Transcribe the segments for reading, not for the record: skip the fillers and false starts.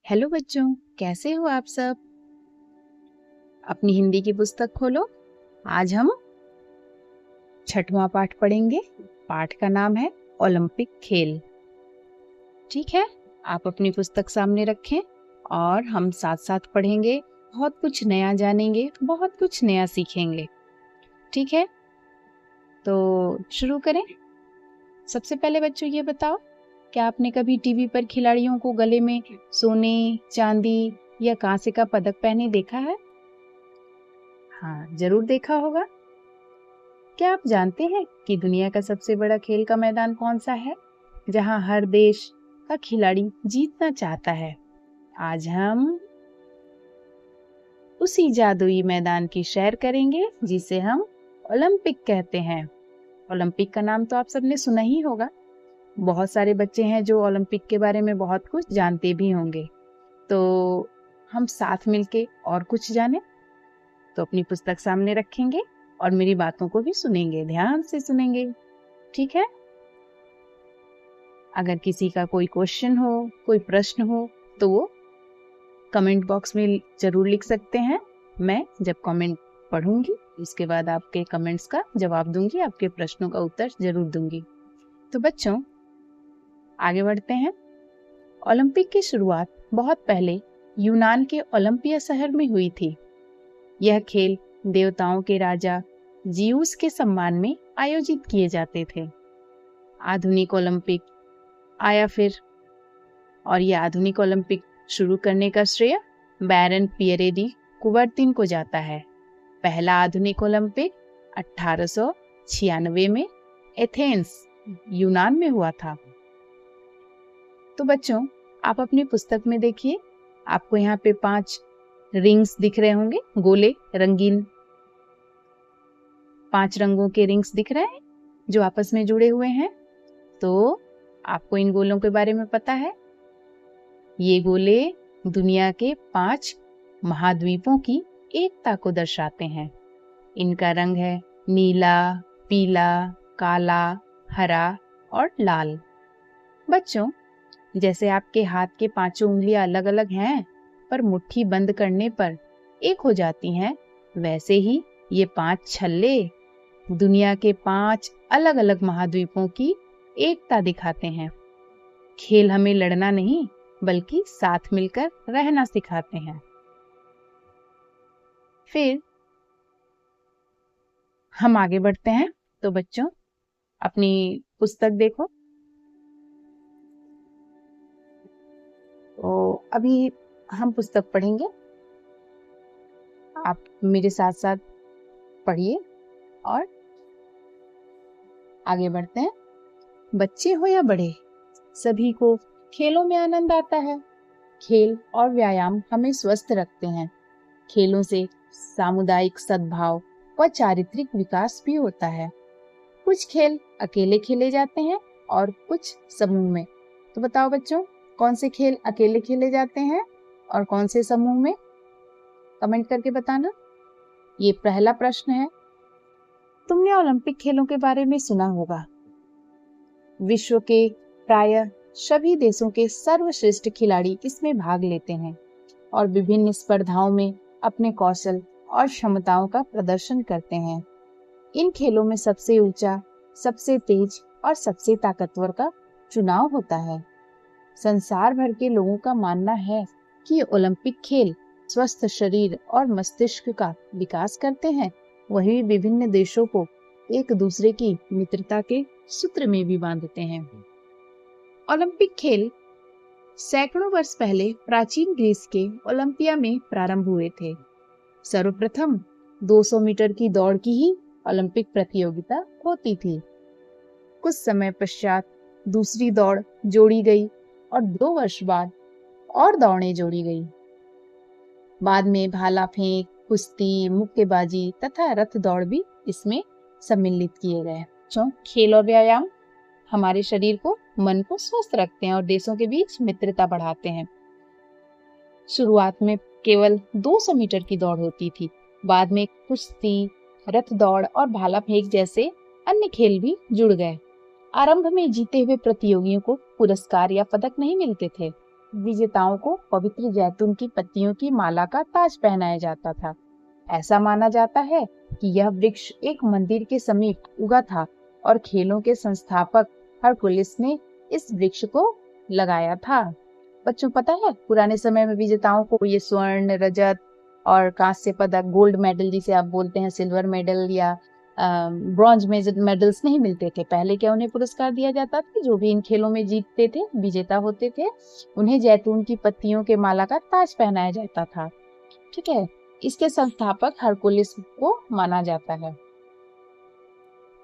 Hello बच्चों, कैसे हो आप सब। अपनी हिंदी की पुस्तक खोलो। आज हम 6वां पाठ पढ़ेंगे। पाठ का नाम है ओलंपिक खेल। ठीक है, आप अपनी पुस्तक सामने रखें और हम साथ साथ पढ़ेंगे। बहुत कुछ नया जानेंगे, बहुत कुछ नया सीखेंगे। ठीक है, तो शुरू करें। सबसे पहले बच्चों ये बताओ, क्या आपने कभी टीवी पर खिलाड़ियों को गले में सोने, चांदी या कांसे का पदक पहने देखा है? हाँ, जरूर देखा होगा। क्या आप जानते हैं कि दुनिया का सबसे बड़ा खेल का मैदान कौन सा है, जहां हर देश का खिलाड़ी जीतना चाहता है? आज हम उसी जादुई मैदान की सैर करेंगे जिसे हम ओलंपिक कहते हैं। ओलंपिक का नाम तो आप सबने सुना ही होगा। बहुत सारे बच्चे हैं जो ओलंपिक के बारे में बहुत कुछ जानते भी होंगे। तो हम साथ मिलके और कुछ जाने। तो अपनी पुस्तक सामने रखेंगे और मेरी बातों को भी सुनेंगे, ध्यान से सुनेंगे। ठीक है, अगर किसी का कोई क्वेश्चन हो, कोई प्रश्न हो, तो वो कमेंट बॉक्स में जरूर लिख सकते हैं। मैं जब कमेंट पढ़ूंगी उसके बाद आपके कमेंट्स का जवाब दूंगी, आपके प्रश्नों का उत्तर जरूर दूंगी। तो बच्चों, आगे बढ़ते हैं। ओलंपिक की शुरुआत बहुत पहले यूनान के ओलंपिया शहर में हुई थी। यह खेल देवताओं के राजा जियूस के सम्मान में आयोजित किए जाते थे। आधुनिक ओलंपिक आया फिर, और यह आधुनिक ओलंपिक शुरू करने का श्रेय बैरन पियरे डी कुबर्तिन को जाता है। पहला आधुनिक ओलंपिक 1896 में एथेंस, यूनान में हुआ था। तो बच्चों, आप अपनी पुस्तक में देखिए, आपको यहाँ पे 5 रिंग्स दिख रहे होंगे, गोले, रंगीन 5 रंगों के रिंग्स दिख रहे हैं जो आपस में जुड़े हुए हैं। तो आपको इन गोलों के बारे में पता है? ये गोले दुनिया के 5 महाद्वीपों की एकता को दर्शाते हैं। इनका रंग है नीला, पीला, काला, हरा और लाल। बच्चों, जैसे आपके हाथ के 5 उंगलियां अलग अलग हैं, पर मुट्ठी बंद करने पर एक हो जाती हैं, वैसे ही ये 5 छल्ले दुनिया के 5 अलग अलग महाद्वीपों की एकता दिखाते हैं। खेल हमें लड़ना नहीं, बल्कि साथ मिलकर रहना सिखाते हैं। फिर हम आगे बढ़ते हैं। तो बच्चों, अपनी पुस्तक देखो। तो अभी हम पुस्तक पढ़ेंगे, आप मेरे साथ साथ पढ़िए और आगे बढ़ते हैं। बच्चे हो या बड़े, सभी को खेलों में आनंद आता है। खेल और व्यायाम हमें स्वस्थ रखते हैं। खेलों से सामुदायिक सद्भाव व चारित्रिक विकास भी होता है। कुछ खेल अकेले खेले जाते हैं और कुछ समूह में। तो बताओ बच्चों, कौन से खेल अकेले खेले जाते हैं और कौन से समूह में? कमेंट करके बताना। ये पहला प्रश्न है। तुमने ओलंपिक खेलों के बारे में सुना होगा। विश्व के प्रायः सभी देशों के सर्वश्रेष्ठ खिलाड़ी इसमें भाग लेते हैं और विभिन्न स्पर्धाओं में अपने कौशल और क्षमताओं का प्रदर्शन करते हैं। इन खेलों में सबसे ऊंचा, सबसे तेज और सबसे ताकतवर का चुनाव होता है। संसार भर के लोगों का मानना है कि ओलंपिक खेल स्वस्थ शरीर और मस्तिष्क का विकास करते हैं, वही विभिन्न देशों को एक दूसरे की मित्रता के सूत्र में भी बांधते हैं। ओलंपिक खेल सैकड़ों वर्ष पहले प्राचीन ग्रीस के ओलंपिया में प्रारंभ हुए थे। सर्वप्रथम 200 मीटर की दौड़ की ही ओलंपिक प्रतियोगिता होती थी। कुछ समय पश्चात दूसरी दौड़ जोड़ी गई और 2 वर्ष बाद और दौड़ें जोड़ी गई। बाद में भाला फेंक, कुश्ती, मुक्केबाजी तथा रथ दौड़ भी इसमें सम्मिलित किए गए। खेल और व्यायाम हमारे शरीर को, मन को स्वस्थ रखते हैं और देशों के बीच मित्रता बढ़ाते हैं। शुरुआत में केवल 200 मीटर की दौड़ होती थी। बाद में कुश्ती, रथ दौड़ और भाला फेंक जैसे अन्य खेल भी जुड़ गए। आरंभ में जीते हुए प्रतियोगियों को पुरस्कार या पदक नहीं मिलते थे। विजेताओं को पवित्र जैतून की पत्तियों की माला का ताज पहनाया जाता था। ऐसा माना जाता है कि यह वृक्ष एक मंदिर के समीप उगा था और खेलों के संस्थापक हरकुलिस ने इस वृक्ष को लगाया था। बच्चों, पता है पुराने समय में विजेताओं को ये स्वर्ण, रजत और कांस्य पदक, गोल्ड मेडल जिसे आप बोलते हैं, सिल्वर मेडल या ब्रॉन्ज मेडल्स नहीं मिलते थे। पहले क्या उन्हें पुरस्कार दिया जाता था? जो भी इन खेलों में जीतते थे, विजेता होते थे, उन्हें जैतून की पत्तियों के माला का ताज पहनाया जाता था। ठीक है, इसके संस्थापक हरकुलिस को माना जाता है।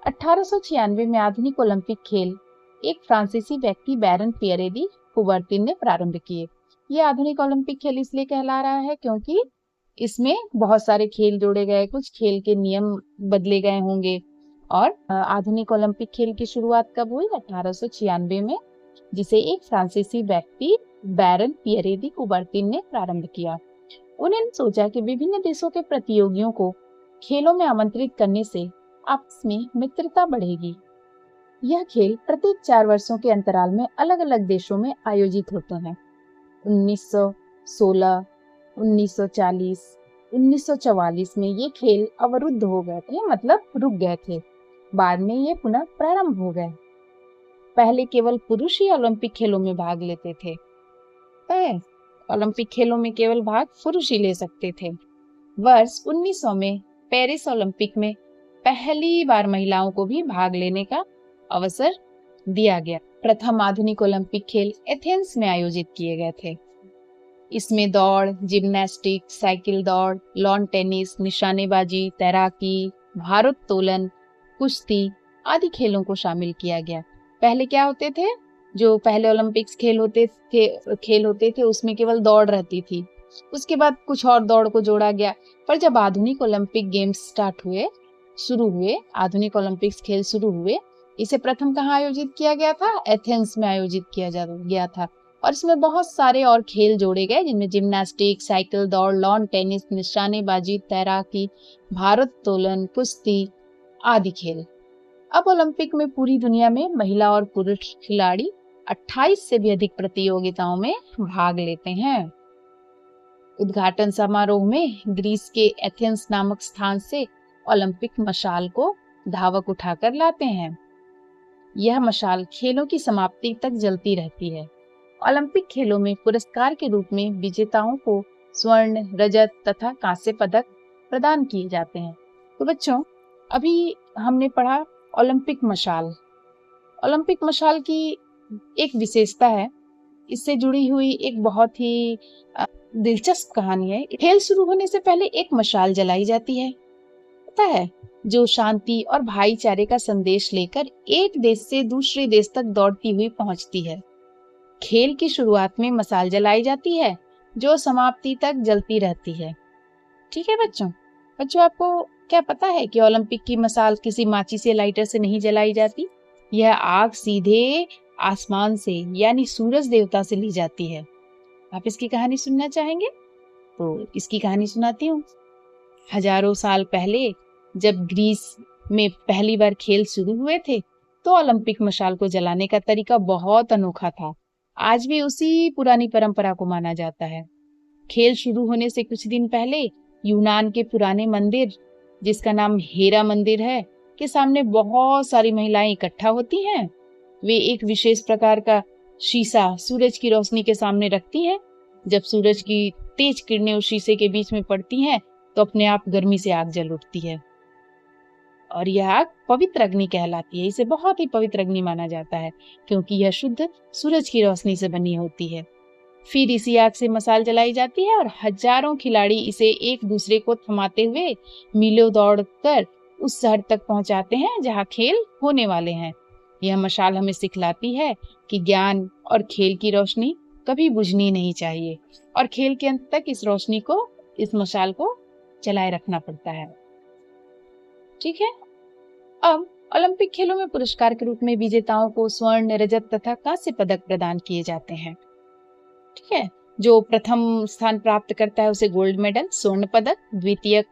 1896 में आधुनिक ओलंपिक खेल एक फ्रांसीसी व्यक्ति बैरन पियरे दी कुबर्तिन ने प्रारंभ किए। ये आधुनिक ओलंपिक खेल इसलिए कहला रहा है क्योंकि इसमें बहुत सारे खेल जोड़े गए, कुछ खेल के नियम बदले गए होंगे। और आधुनिक ओलंपिक खेल की शुरुआत कब हुई? 1896 में, जिसे एक फ्रांसीसी व्यक्ति बैरन पियरे दी कुबर्तिन ने प्रारंभ किया। उन्होंने सोचा कि विभिन्न देशों के प्रतियोगियों को खेलों में आमंत्रित करने से आपस में मित्रता बढ़ेगी। यह खेल प्रत्येक 4 वर्षों के अंतराल में अलग अलग देशों में आयोजित होते हैं। 1916, 1940, 1944 में ये खेल अवरुद्ध हो गए थे, मतलब रुक गए थे। बाद में ये पुनः प्रारंभ हो गए। पहले केवल पुरुष ही ओलंपिक खेलों में भाग लेते थे। ओलंपिक खेलों में केवल भाग पुरुष ही ले सकते थे। वर्ष 1900 में पेरिस ओलंपिक में पहली बार महिलाओं को भी भाग लेने का अवसर दिया गया। प्रथम आधुनिक ओलंपिक खेल एथेंस में आयोजित किए गए थे। इसमें दौड़, जिम्नास्टिक, साइकिल दौड़, लॉन टेनिस, निशानेबाजी, तैराकी, भारोत्तोलन, कुश्ती आदि खेलों को शामिल किया गया। पहले क्या होते थे? जो पहले ओलंपिक्स खेल होते थे उसमें केवल दौड़ रहती थी। उसके बाद कुछ और दौड़ को जोड़ा गया। पर जब आधुनिक ओलंपिक गेम्स शुरू हुए, आधुनिक ओलंपिक्स खेल शुरू हुए, इसे प्रथम कहाँ आयोजित किया गया था? एथेंस में आयोजित किया गया था। और इसमें बहुत सारे और खेल जोड़े गए, जिनमें जिम्नास्टिक, साइकिल दौड़, लॉन टेनिस, निशानेबाजी, तैराकी, भारोत्तोलन, कुश्ती आदि खेल। अब ओलंपिक में पूरी दुनिया में महिला और पुरुष खिलाड़ी 28 से भी अधिक प्रतियोगिताओं में भाग लेते हैं। उद्घाटन समारोह में ग्रीस के एथेंस नामक स्थान से ओलंपिक मशाल को धावक उठाकर लाते हैं। यह मशाल खेलों की समाप्ति तक जलती रहती है। ओलंपिक खेलों में पुरस्कार के रूप में विजेताओं को स्वर्ण, रजत तथा कांस्य पदक प्रदान किए जाते हैं। तो बच्चों, अभी हमने पढ़ा ओलंपिक मशाल। ओलंपिक मशाल की एक विशेषता है, इससे जुड़ी हुई एक बहुत ही दिलचस्प कहानी है। खेल शुरू होने से पहले एक मशाल जलाई जाती है, पता है, जो शांति और भाईचारे का संदेश लेकर एक देश से दूसरे देश तक दौड़ती हुई पहुंचती है। खेल की शुरुआत में मशाल जलाई जाती है, जो समाप्ति तक जलती रहती है। ठीक है बच्चों, आपको क्या पता है कि ओलंपिक की मशाल किसी माचिस या लाइटर से नहीं जलाई जाती? यह आग सीधे आसमान से यानी सूरज देवता से ली जाती है। आप इसकी कहानी सुनना चाहेंगे? तो इसकी कहानी सुनाती हूँ। हजारों साल पहले जब ग्रीस में पहली बार खेल शुरू हुए थे, तो ओलंपिक मशाल को जलाने का तरीका बहुत अनोखा था। आज भी उसी पुरानी परंपरा को माना जाता है। खेल शुरू होने से कुछ दिन पहले यूनान के पुराने मंदिर, जिसका नाम हेरा मंदिर है, के सामने बहुत सारी महिलाएं इकट्ठा होती हैं। वे एक विशेष प्रकार का शीशा सूरज की रोशनी के सामने रखती हैं। जब सूरज की तेज किरणें उस शीशे के बीच में पड़ती हैं, तो अपने आप गर्मी से आग जल उठती है और यह आग पवित्र अग्नि कहलाती है। इसे बहुत ही पवित्र अग्नि माना जाता है क्योंकि यह शुद्ध सूरज की रोशनी से बनी होती है। फिर इसी आग से मशाल जलाई जाती है और हजारों खिलाड़ी इसे एक दूसरे को थमाते हुए मीलों दौड़कर उस शहर तक पहुंचाते हैं जहां खेल होने वाले हैं। यह मशाल हमें सिखलाती है कि ज्ञान और खेल की रोशनी कभी बुझनी नहीं चाहिए और खेल के अंत तक इस मशाल को जलाए रखना पड़ता है। ठीक है, अब ओलंपिक खेलों में पुरस्कार के रूप में विजेताओं को स्वर्ण, रजत तथा कांस्य पदक प्रदान किए जाते हैं। ठीक है, जो प्रथम स्थान प्राप्त करता है उसे गोल्ड मेडल, स्वर्ण पदक, द्वितीय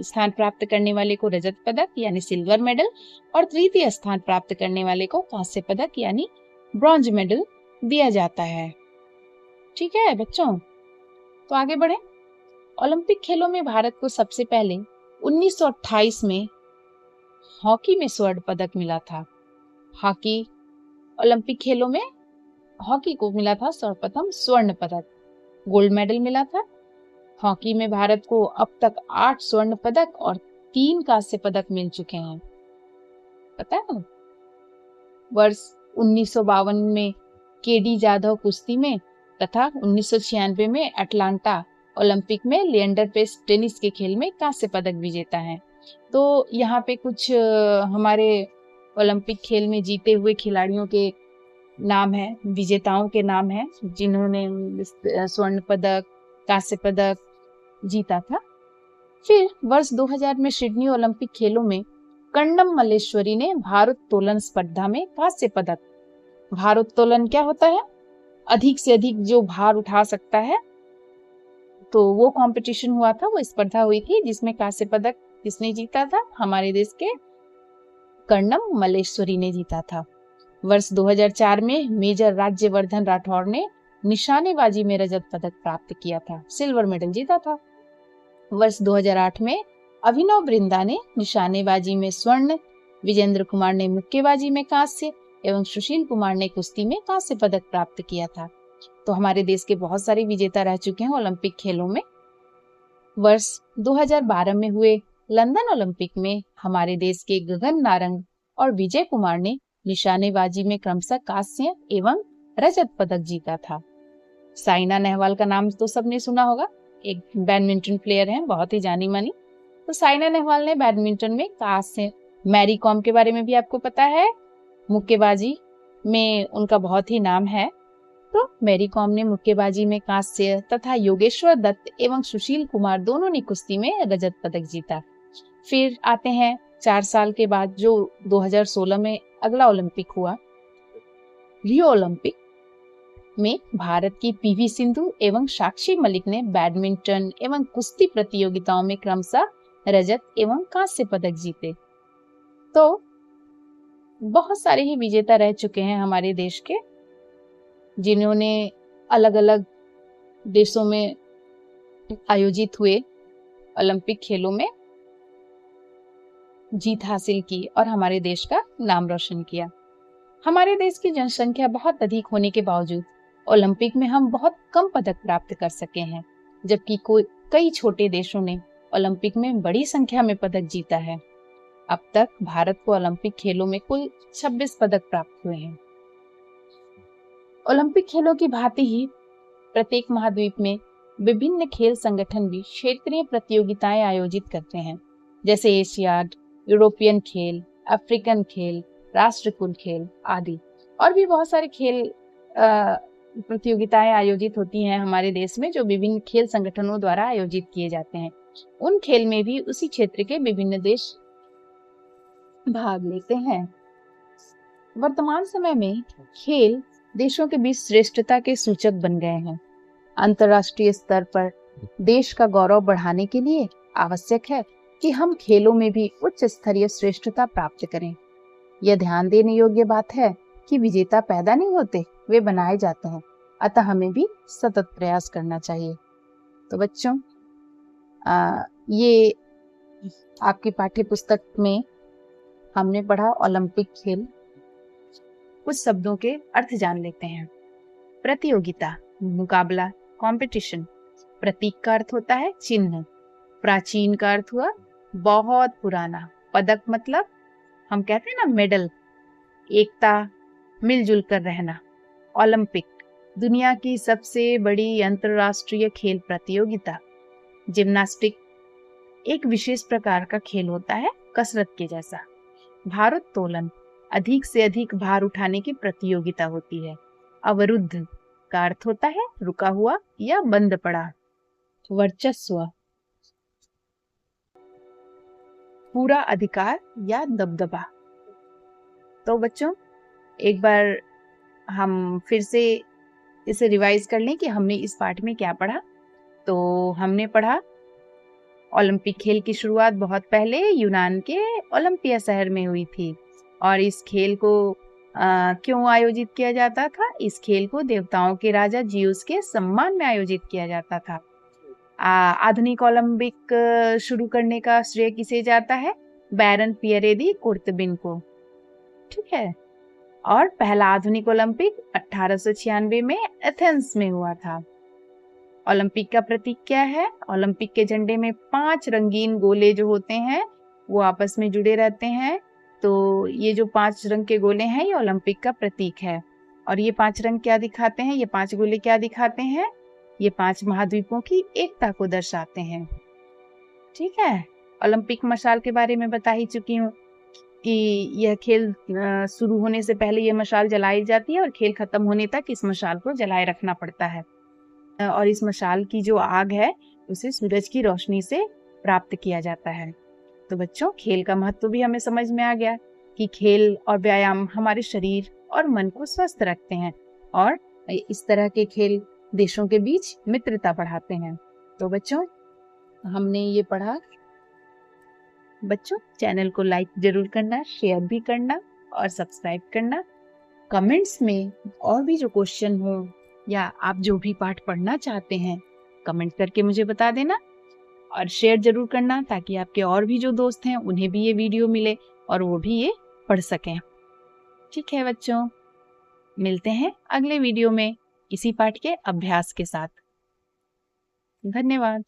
स्थान प्राप्त करने वाले को रजत पदक यानी सिल्वर मेडल और तृतीय स्थान प्राप्त करने वाले को कांस्य पदक यानी ब्रॉन्ज मेडल दिया जाता है। ठीक है बच्चों, तो आगे बढ़े। ओलंपिक खेलों में भारत को सबसे पहले 1928 में हॉकी में स्वर्ण पदक मिला था। हॉकी ओलंपिक खेलों में हॉकी को मिला था सर्वप्रथम स्वर्ण पदक, गोल्ड मेडल मिला था। हॉकी में भारत को अब तक 8 स्वर्ण पदक और 3 कांस्य पदक मिल चुके हैं, पता है ना? वर्ष 1952 में केडी जाधव कुश्ती में तथा 1996 में अटलांटा ओलंपिक में लिएंडर पेस टेनिस के खेल में कांस्य पदक विजेता है। तो यहाँ पे कुछ हमारे ओलंपिक खेल में जीते हुए खिलाड़ियों के नाम है, विजेताओं के नाम है जिन्होंने स्वर्ण पदक, कांस्य पदक जीता था। फिर वर्ष 2000 में सिडनी ओलंपिक खेलों में कर्णम मल्लेश्वरी ने भारोत्तोलन स्पर्धा में कांस्य पदक। भारोत्तोलन क्या होता है? अधिक से अधिक जो भार उठा सकता है, तो वो कंपटीशन हुआ था, वो स्पर्धा हुई थी जिसमें कांस्य पदक किसने जीता था? हमारे देश के कर्णम मल्लेश्वरी ने जीता था। वर्ष 2004 में मेजर राज्यवर्धन राठौर ने निशानेबाजी में रजत पदक प्राप्त किया था, सिल्वर मेडल जीता था। वर्ष 2008 में अभिनव बिंद्रा ने निशानेबाजी में स्वर्ण, विजेंद्र कुमार ने मुक्केबाजी में कांस्य एवं सुशील कुमार ने कुश्ती में कांस्य पदक प्राप्त किया था। तो हमारे देश के बहुत सारे विजेता रह चुके हैं ओलंपिक खेलों में। वर्ष 2012 में हुए लंदन ओलंपिक में हमारे देश के गगन नारंग और विजय कुमार ने निशानेबाजी में क्रमशः कांस्य एवं रजत पदक जीता था। साइना नेहवाल का नाम तो सबने सुना होगा, एक बैडमिंटन प्लेयर हैं, बहुत ही जानी मानी। तो साइना नेहवाल ने बैडमिंटन में कांस्य, मैरी कॉम के बारे में भी आपको पता है, मुक्केबाजी में उनका बहुत ही नाम है। तो मैरी कॉम ने मुक्केबाजी में कांस्य तथा योगेश्वर दत्त एवं सुशील कुमार दोनों ने कुश्ती में रजत पदक जीता। फिर आते हैं 4 साल के बाद जो 2016 में अगला ओलंपिक हुआ, रियो ओलंपिक में भारत की पीवी सिंधु एवं साक्षी मलिक ने बैडमिंटन एवं कुश्ती प्रतियोगिताओं में क्रमशः रजत एवं कांस्य पदक जीते। तो बहुत सारे ही विजेता रह चुके हैं हमारे देश के, जिन्होंने अलग अलग देशों में आयोजित हुए ओलंपिक खेलों में जीत हासिल की और हमारे देश का नाम रोशन किया। हमारे देश की जनसंख्या बहुत अधिक होने के बावजूद ओलंपिक में हम बहुत कम पदक प्राप्त कर सके हैं, जबकि कई छोटे देशों ने ओलंपिक में बड़ी संख्या में पदक जीता है। अब तक भारत को ओलंपिक खेलों में कुल 26 पदक प्राप्त हुए हैं। ओलंपिक खेलों की भांति ही प्रत्येक महाद्वीप में विभिन्न खेल संगठन भी क्षेत्रीय प्रतियोगिताएं आयोजित करते हैं, जैसे एशियाड, यूरोपियन खेल, अफ्रीकन खेल, राष्ट्रकुल खेल आदि। और भी बहुत सारे खेल प्रतियोगिताएं आयोजित होती हैं हमारे देश में, जो विभिन्न खेल संगठनों द्वारा आयोजित किए जाते हैं। उन खेल में भी उसी क्षेत्र के विभिन्न देश भाग लेते हैं। वर्तमान समय में खेल देशों के बीच श्रेष्ठता के सूचक बन गए हैं। अंतर्राष्ट्रीय स्तर पर देश का गौरव बढ़ाने के लिए आवश्यक है कि हम खेलों में भी उच्च स्तरीय श्रेष्ठता प्राप्त करें। यह ध्यान देने योग्य बात है कि विजेता पैदा नहीं होते, वे बनाए जाते हैं, अतः हमें भी सतत प्रयास करना चाहिए। तो बच्चों, ये आपकी पाठ्य पुस्तक में हमने पढ़ा ओलंपिक खेल। कुछ शब्दों के अर्थ जान लेते हैं। प्रतियोगिता, मुकाबला, कंपटीशन। प्रतीक का अर्थ होता है चिन्ह। प्राचीन का अर्थ हुआ बहुत पुराना। पदक मतलब हम कहते हैं ना मेडल, एकता, मिलजुल कर रहना। ओलंपिक, दुनिया की सबसे बड़ी अंतरराष्ट्रीय खेल प्रतियोगिता। जिम्नास्टिक, एक विशेष प्रकार का खेल होता है कसरत के जैसा। भारोत्तोलन, अधिक से अधिक भार उठाने की प्रतियोगिता होती है। अवरुद्ध का अर्थ होता है रुका हुआ या बंद पड़ा। वर्चस्व, पूरा अधिकार या दबदबा। तो बच्चों, एक बार हम फिर से इसे रिवाइज कर लें कि हमने इस पाठ में क्या पढ़ा। तो हमने पढ़ा ओलंपिक खेल की शुरुआत बहुत पहले यूनान के ओलंपिया शहर में हुई थी, और इस खेल को क्यों आयोजित किया जाता था? इस खेल को देवताओं के राजा जिउस के सम्मान में आयोजित किया जाता था। आधुनिक ओलंपिक शुरू करने का श्रेय किसे जाता है? बैरन पियरे दी कुर्तबिन को। ठीक है। और पहला आधुनिक ओलंपिक 1896 में एथेंस में हुआ था। ओलंपिक का प्रतीक क्या है? ओलंपिक के झंडे में 5 रंगीन गोले जो होते हैं वो आपस में जुड़े रहते हैं। तो ये जो 5 रंग के गोले हैं ये ओलंपिक का प्रतीक है। और ये 5 रंग क्या दिखाते हैं? ये 5 गोले क्या दिखाते हैं? ये 5 महाद्वीपों की एकता को दर्शाते हैं। ठीक है। ओलंपिक मशाल के बारे में बता ही चुकी हूँ कि यह खेल शुरू होने से पहले ये मशाल जलाई जाती है और खेल खत्म होने तक इस मशाल को जलाए रखना पड़ता है। और इस मशाल की जो आग है उसे सूरज की रोशनी से प्राप्त किया जाता है। तो बच्चों, खेल का महत्व भी हमें समझ में आ गया कि खेल और व्यायाम हमारे शरीर और मन को स्वस्थ रखते हैं और इस तरह के खेल देशों के बीच मित्रता बढ़ाते हैं। तो बच्चों, हमने ये पढ़ा। बच्चों, चैनल को लाइक जरूर करना, शेयर भी करना और सब्सक्राइब करना। कमेंट्स में और भी जो क्वेश्चन हो या आप जो भी पाठ पढ़ना चाहते हैं कमेंट करके मुझे बता देना और शेयर जरूर करना ताकि आपके और भी जो दोस्त हैं उन्हें भी ये वीडियो मिले और वो भी ये पढ़ सकें। ठीक है बच्चों, मिलते हैं अगले वीडियो में इसी पाठ के अभ्यास के साथ। धन्यवाद।